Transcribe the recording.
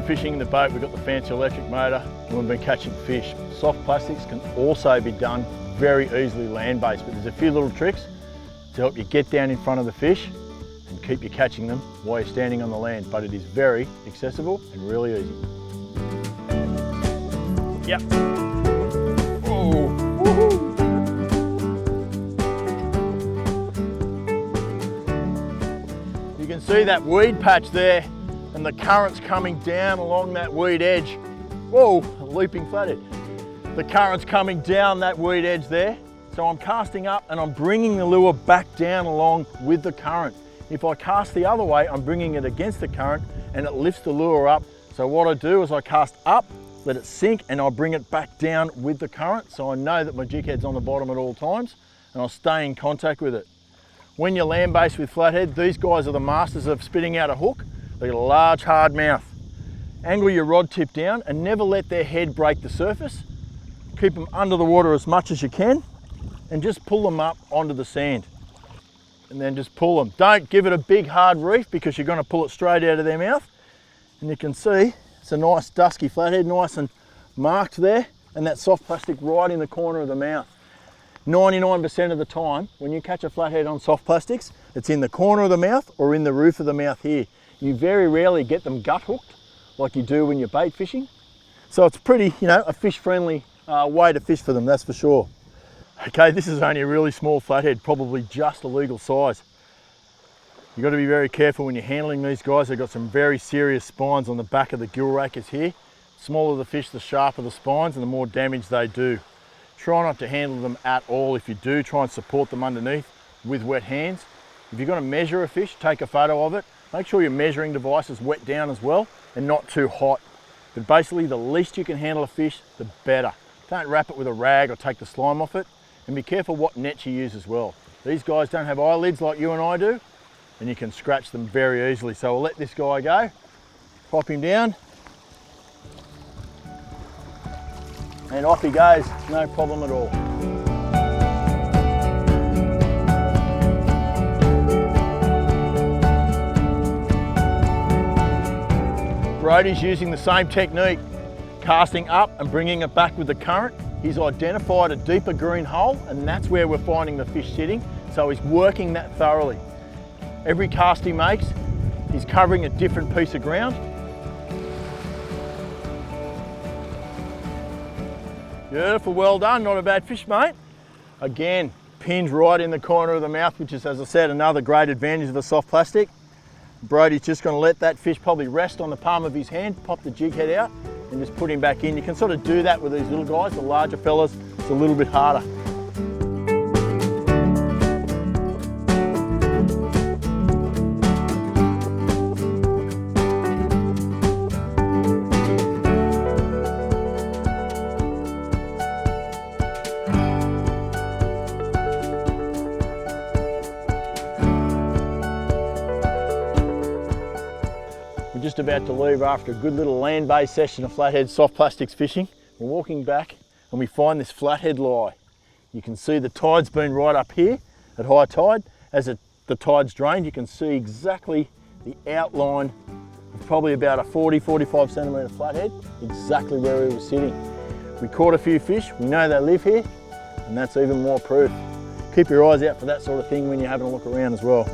been fishing in the boat, we've got the fancy electric motor, and we've been catching fish. Soft plastics can also be done very easily land-based, but there's a few little tricks to help you get down in front of the fish and keep you catching them while you're standing on the land, but it is very accessible and really easy. Yep. Oh. Woohoo. You can see that weed patch there and the current's coming down along that weed edge. Whoa, a looping flathead. The current's coming down that weed edge there. So I'm casting up and I'm bringing the lure back down along with the current. If I cast the other way, I'm bringing it against the current and it lifts the lure up. So what I do is I cast up, let it sink, and I bring it back down with the current. So I know that my jig head's on the bottom at all times and I'll stay in contact with it. When you're land-based with flathead, these guys are the masters of spitting out a hook. They've got a large, hard mouth. Angle your rod tip down and never let their head break the surface. Keep them under the water as much as you can and just pull them up onto the sand. And then just pull them. Don't give it a big, hard reef because you're going to pull it straight out of their mouth. And you can see it's a nice dusky flathead, nice and marked there, and that soft plastic right in the corner of the mouth. 99% of the time, when you catch a flathead on soft plastics, it's in the corner of the mouth or in the roof of the mouth here. You very rarely get them gut hooked like you do when you're bait fishing. So it's pretty, a fish-friendly way to fish for them, that's for sure. Okay, this is only a really small flathead, probably just a legal size. You've got to be very careful when you're handling these guys. They've got some very serious spines on the back of the gill rakers here. The smaller the fish, the sharper the spines and the more damage they do. Try not to handle them at all. If you do, try and support them underneath with wet hands. If you're going to measure a fish, take a photo of it. Make sure your measuring device is wet down as well and not too hot. But basically, the least you can handle a fish, the better. Don't wrap it with a rag or take the slime off it. And be careful what net you use as well. These guys don't have eyelids like you and I do, and you can scratch them very easily. So we'll let this guy go, pop him down, and off he goes, no problem at all. Brody's using the same technique, casting up and bringing it back with the current. He's identified a deeper green hole and that's where we're finding the fish sitting. So he's working that thoroughly. Every cast he makes, he's covering a different piece of ground. Beautiful, well done, not a bad fish, mate. Again, pinned right in the corner of the mouth, which is, as I said, another great advantage of a soft plastic. Brody's just going to let that fish probably rest on the palm of his hand, pop the jig head out and just put him back in. You can sort of do that with these little guys. The larger fellas, it's a little bit harder. Just about to leave after a good little land-based session of flathead soft plastics fishing. We're walking back and we find this flathead lie. You can see the tide's been right up here at high tide. As the tide's drained, you can see exactly the outline of probably about a 40-45 centimetre flathead, exactly where he was sitting. We caught a few fish, we know they live here, and that's even more proof. Keep your eyes out for that sort of thing when you're having a look around as well.